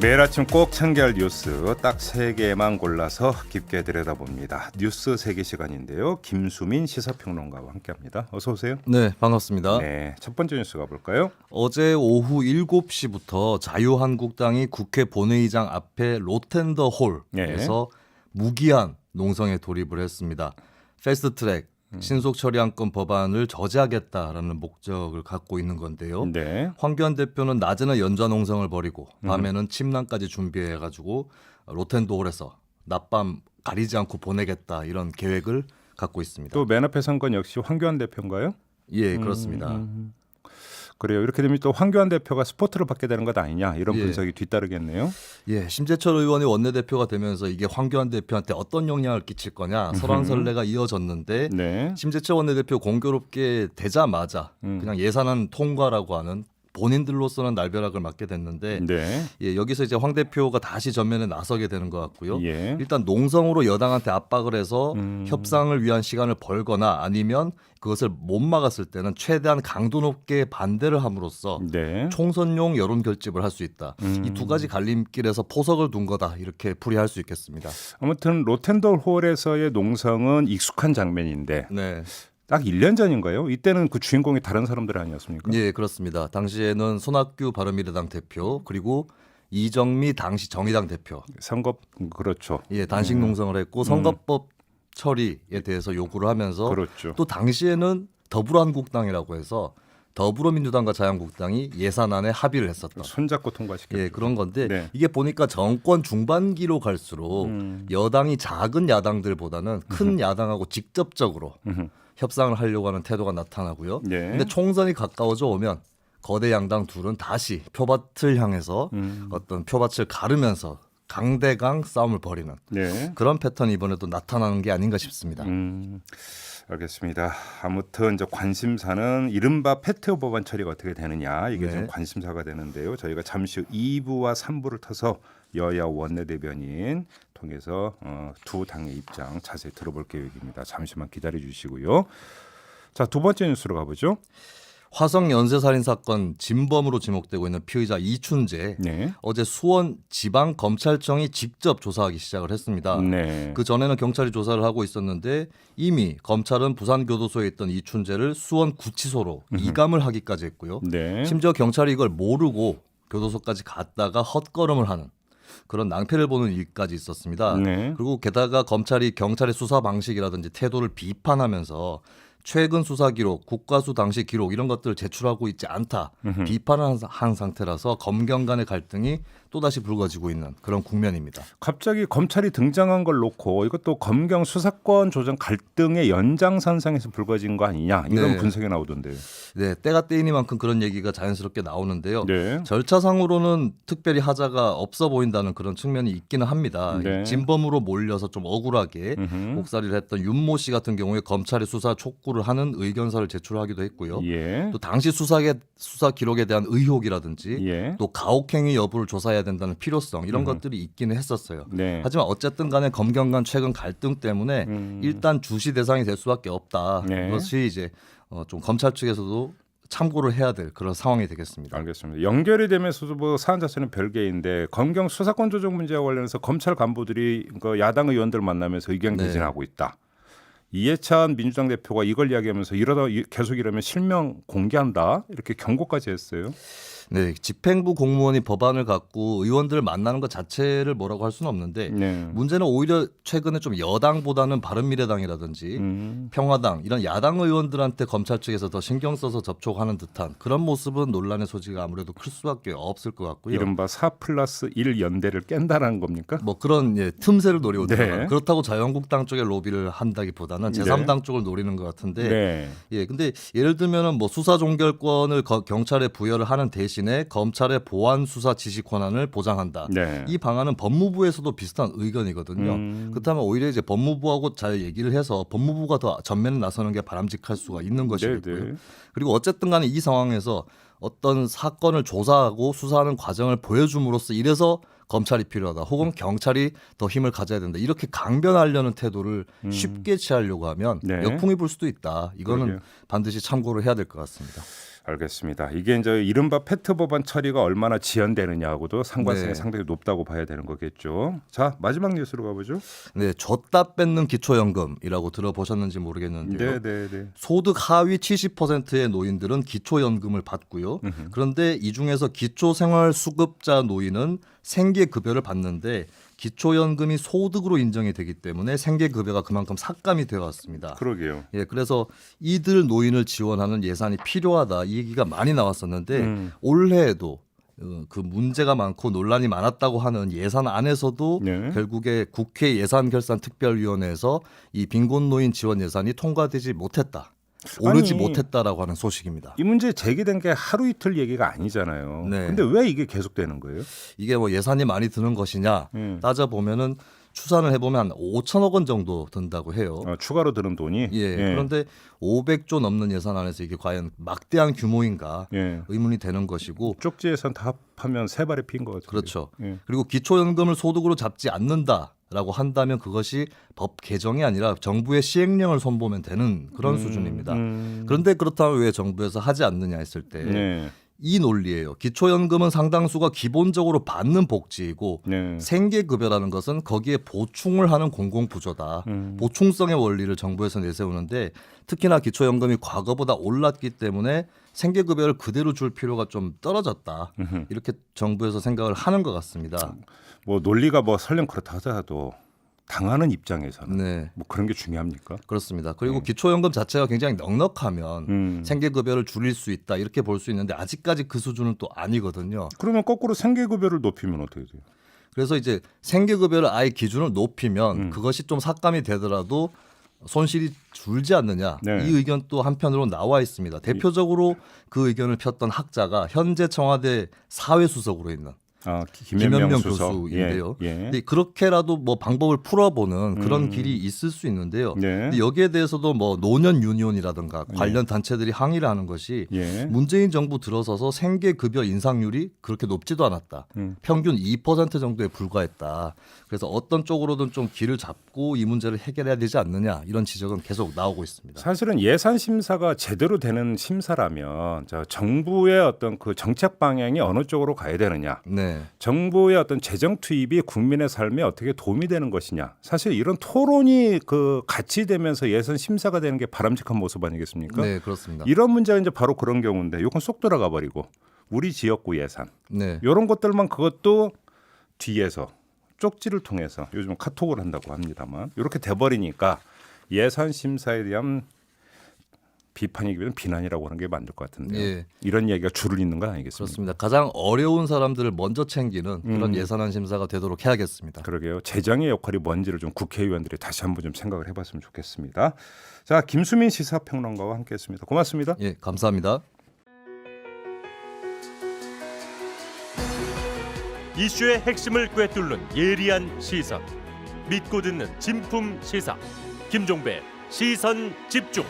매일 아침 꼭 챙겨야 할 뉴스 딱 3개만 골라서 깊게 들여다봅니다. 뉴스 3개 시간인데요. 김수민 시사평론가와 함께합니다. 어서 오세요. 네, 반갑습니다. 네, 첫 번째 뉴스 가볼까요? 어제 오후 7시부터 자유한국당이 국회 본회의장 앞에 로텐더 홀에서 무기한 농성에 돌입을 했습니다. 패스트트랙 신속 처리안건 법안을 저지하겠다라는 목적을 갖고 있는 건데요. 네. 황교안 대표는 낮에는 연좌 농성을 벌이고 밤에는 침낭까지 준비해가지고 로텐더 홀에서 낮밤 가리지 않고 보내겠다 이런 계획을 갖고 있습니다. 또 맨 앞에 선 건 역시 황교안 대표인가요? 예, 그렇습니다. 그래요. 이렇게 되면 또 황교안 대표가 스포트를 받게 되는 것 아니냐 이런 예. 분석이 뒤따르겠네요. 예, 심재철 의원이 원내대표가 되면서 이게 황교안 대표한테 어떤 영향을 끼칠 거냐 설왕설래가 이어졌는데 네. 심재철 원내대표 공교롭게 되자마자 그냥 예산안 통과라고 하는 본인들로서는 날벼락을 맞게 됐는데 네. 예, 여기서 이제 황 대표가 다시 전면에 나서게 되는 것 같고요. 예. 일단 농성으로 여당한테 압박을 해서 협상을 위한 시간을 벌거나 아니면 그것을 못 막았을 때는 최대한 강도 높게 반대를 함으로써 네. 총선용 여론 결집을 할 수 있다. 이 두 가지 갈림길에서 포석을 둔 거다. 이렇게 풀이할 수 있겠습니다. 아무튼 로텐더 홀에서의 농성은 익숙한 장면인데 네. 딱 1년 전인가요? 이때는 그 주인공이 다른 사람들 아니었습니까? 예, 그렇습니다. 당시에는 손학규 바른미래당 대표 그리고 이정미 당시 정의당 대표 선거 그렇죠. 예, 단식 농성을 했고 선거법 처리에 대해서 요구를 하면서 그렇죠. 또 당시에는 더불어한국당이라고 해서 더불어민주당과 자유한국당이 예산안에 합의를 했었던 손잡고 통과시켰죠. 예, 그런 건데 네. 이게 보니까 정권 중반기로 갈수록 여당이 작은 야당들보다는 큰 야당하고 직접적으로 협상을 하려고 하는 태도가 나타나고요. 네. 근데 총선이 가까워져 오면 거대 양당 둘은 다시 표밭을 향해서 어떤 표밭을 가르면서 강대강 싸움을 벌이는 네. 그런 패턴이 이번에도 나타나는 게 아닌가 싶습니다. 알겠습니다. 아무튼 저 관심사는 이른바 페트오 법안 처리가 어떻게 되느냐 이게 네. 좀 관심사가 되는데요. 저희가 잠시 후 2부와 3부를 터서 여야 원내대변인 통해서 두 당의 입장 자세히 들어볼 계획입니다. 잠시만 기다려 주시고요. 자, 두 번째 뉴스로 가보죠. 화성 연쇄살인 사건 진범으로 지목되고 있는 피의자 이춘재 네. 어제 수원 지방검찰청이 직접 조사하기 시작을 했습니다. 네. 그 전에는 경찰이 조사를 하고 있었는데 이미 검찰은 부산교도소에 있던 이춘재를 수원 구치소로 이감을 하기까지 했고요. 네. 심지어 경찰이 이걸 모르고 교도소까지 갔다가 헛걸음을 하는 그런 낭패를 보는 일까지 있었습니다. 네. 그리고 게다가 검찰이 경찰의 수사 방식이라든지 태도를 비판하면서 최근 수사 기록, 국가수 당시 기록 이런 것들을 제출하고 있지 않다. 비판을 한 상태라서 검경 간의 갈등이 또다시 불거지고 있는 그런 국면입니다. 갑자기 검찰이 등장한 걸 놓고 이것도 검경 수사권 조정 갈등의 연장선상에서 불거진 거 아니냐 이런 네. 분석이 나오던데요. 네, 때가 때이니만큼 그런 얘기가 자연스럽게 나오는데요. 네. 절차상으로는 특별히 하자가 없어 보인다는 그런 측면이 있기는 합니다. 네. 진범으로 몰려서 좀 억울하게 옥살이를 했던 윤모 씨 같은 경우에 검찰이 수사 촉구를 하는 의견서를 제출하기도 했고요. 예. 또 당시 수사 기록에 대한 의혹이라든지 예. 또 가혹행위 여부를 조사해야 된다는 필요성 이런 것들이 있기는 했었어요. 네. 하지만 어쨌든 간에 검경 간 최근 갈등 때문에 일단 주시 대상이 될 수밖에 없다. 네. 이것이 이제 좀 검찰 측에서도 참고를 해야 될 그런 상황이 되겠습니다. 알겠습니다. 연결이 되면서도 뭐 사안 자체는 별개인데 검경 수사권 조정 문제와 관련해서 검찰 간부들이 그 야당 의원들 만나면서 의견 네. 개진하고 있다. 이해찬 민주당 대표가 이걸 이야기하면서 이러다 계속 이러면 실명 공개한다 이렇게 경고까지 했어요. 네, 집행부 공무원이 법안을 갖고 의원들을 만나는 것 자체를 뭐라고 할 수는 없는데 네. 문제는 오히려 최근에 좀 여당보다는 바른미래당이라든지 평화당 이런 야당 의원들한테 검찰 측에서 더 신경 써서 접촉하는 듯한 그런 모습은 논란의 소지가 아무래도 클 수밖에 없을 것 같고요. 이른바 4+1 연대를 깬다라는 겁니까? 뭐 그런 틈새를 노리고 네. 들어가요. 그렇다고 자유한국당 쪽에 로비를 한다기보다는 제3당 쪽을 노리는 것 같은데 네. 예, 근데 예를 들면은 뭐 수사 종결권을 경찰에 부여를 하는 대신에 검찰의 보안 수사 지시 권한을 보장한다. 네. 이 방안은 법무부에서도 비슷한 의견이거든요. 그렇다면 오히려 이제 법무부하고 잘 얘기를 해서 법무부가 더 전면에 나서는 게 바람직할 수가 있는 것이고요. 네. 그리고 어쨌든 간에 이 상황에서 어떤 사건을 조사하고 수사하는 과정을 보여줌으로써 이래서 검찰이 필요하다. 혹은 경찰이 더 힘을 가져야 된다. 이렇게 강변하려는 태도를 쉽게 취하려고 하면 네. 역풍이 불 수도 있다. 이거는 그러게요. 반드시 참고를 해야 될 것 같습니다. 알겠습니다. 이게 이제 이른바 페트 법안 처리가 얼마나 지연되느냐하고도 상관성이 네. 상당히 높다고 봐야 되는 거겠죠. 자, 마지막 뉴스로 가보죠. 네, 줬다 뺏는 기초연금이라고 들어보셨는지 모르겠는데요. 네. 소득 하위 70%의 노인들은 기초연금을 받고요. 그런데 이 중에서 기초생활수급자 노인은 생계급여를 받는데 기초연금이 소득으로 인정이 되기 때문에 생계급여가 그만큼 삭감이 되어 왔습니다. 그러게요. 예, 그래서 이들 노인을 지원하는 예산이 필요하다 이 얘기가 많이 나왔었는데 올해에도 그 문제가 많고 논란이 많았다고 하는 예산 안에서도 네. 결국에 국회 예산결산특별위원회에서 이 빈곤노인 지원 예산이 통과되지 못했다. 오르지 아니, 못했다라고 하는 소식입니다. 이 문제 제기된 게 하루 이틀 얘기가 아니잖아요. 네. 근데 왜 이게 계속되는 거예요? 이게 뭐 예산이 많이 드는 것이냐 따져 보면은 추산을 해보면 한 5천억 원 정도 든다고 해요. 추가로 드는 돈이. 예, 그런데 500조 넘는 예산 안에서 이게 과연 막대한 규모인가 예. 의문이 되는 것이고 쪽지 예산 다 합하면 세 발의 피인 것 같아요. 그렇죠. 예. 그리고 기초연금을 소득으로 잡지 않는다라고 한다면 그것이 법 개정이 아니라 정부의 시행령을 손보면 되는 그런 수준입니다. 그런데 그렇다면 왜 정부에서 하지 않느냐 했을 때 네. 이 논리예요. 기초연금은 상당수가 기본적으로 받는 복지이고 네. 생계급여라는 것은 거기에 보충을 하는 공공부조다. 보충성의 원리를 정부에서 내세우는데 특히나 기초연금이 과거보다 올랐기 때문에 생계급여를 그대로 줄 필요가 좀 떨어졌다. 이렇게 정부에서 생각을 하는 것 같습니다. 뭐 논리가 뭐 설령 그렇다 하더라도 당하는 입장에서는 네. 뭐 그런 게 중요합니까? 그렇습니다. 그리고 기초연금 자체가 굉장히 넉넉하면 생계급여를 줄일 수 있다 이렇게 볼 수 있는데 아직까지 그 수준은 또 아니거든요. 그러면 거꾸로 생계급여를 높이면 어떻게 돼요? 그래서 이제 생계급여를 아예 기준을 높이면 그것이 좀 삭감이 되더라도 손실이 줄지 않느냐 네. 이 의견 또 한편으로 나와 있습니다. 대표적으로 그 의견을 폈던 학자가 현재 청와대 사회수석으로 있는 김현명 수석. 교수인데요. 예. 근데 그렇게라도 뭐 방법을 풀어보는 그런 길이 있을 수 있는데요. 네. 근데 여기에 대해서도 뭐 노년 유니온이라든가 관련 단체들이 항의를 하는 것이 예. 문재인 정부 들어서서 생계급여 인상률이 그렇게 높지도 않았다. 평균 2% 정도에 불과했다. 그래서 어떤 쪽으로든 좀 길을 잡고 이 문제를 해결해야 되지 않느냐 이런 지적은 계속 나오고 있습니다. 사실은 예산 심사가 제대로 되는 심사라면 정부의 어떤 그 정책 방향이 어느 쪽으로 가야 되느냐, 네. 정부의 어떤 재정 투입이 국민의 삶에 어떻게 도움이 되는 것이냐, 사실 이런 토론이 그 같이 되면서 예산 심사가 되는 게 바람직한 모습 아니겠습니까? 네, 그렇습니다. 이런 문제가 이제 바로 그런 경우인데, 요건 쏙 들어가 버리고 우리 지역구 예산 네. 이런 것들만 그것도 뒤에서 쪽지를 통해서 요즘 카톡을 한다고 합니다만 이렇게 돼버리니까 예산 심사에 대한 비판이기보다는 비난이라고 하는 게 맞을 것 같은데요. 예. 이런 얘기가 줄을 잇는 거 아니겠습니까? 그렇습니다. 가장 어려운 사람들을 먼저 챙기는 그런 예산안 심사가 되도록 해야겠습니다. 그러게요. 재정의 역할이 뭔지를 좀 국회의원들이 다시 한번 좀 생각을 해봤으면 좋겠습니다. 자, 김수민 시사평론가와 함께했습니다. 고맙습니다. 예, 감사합니다. 이슈의 핵심을 꿰뚫는 예리한 시선, 믿고 듣는 진품 시사 김종배 시선 집중.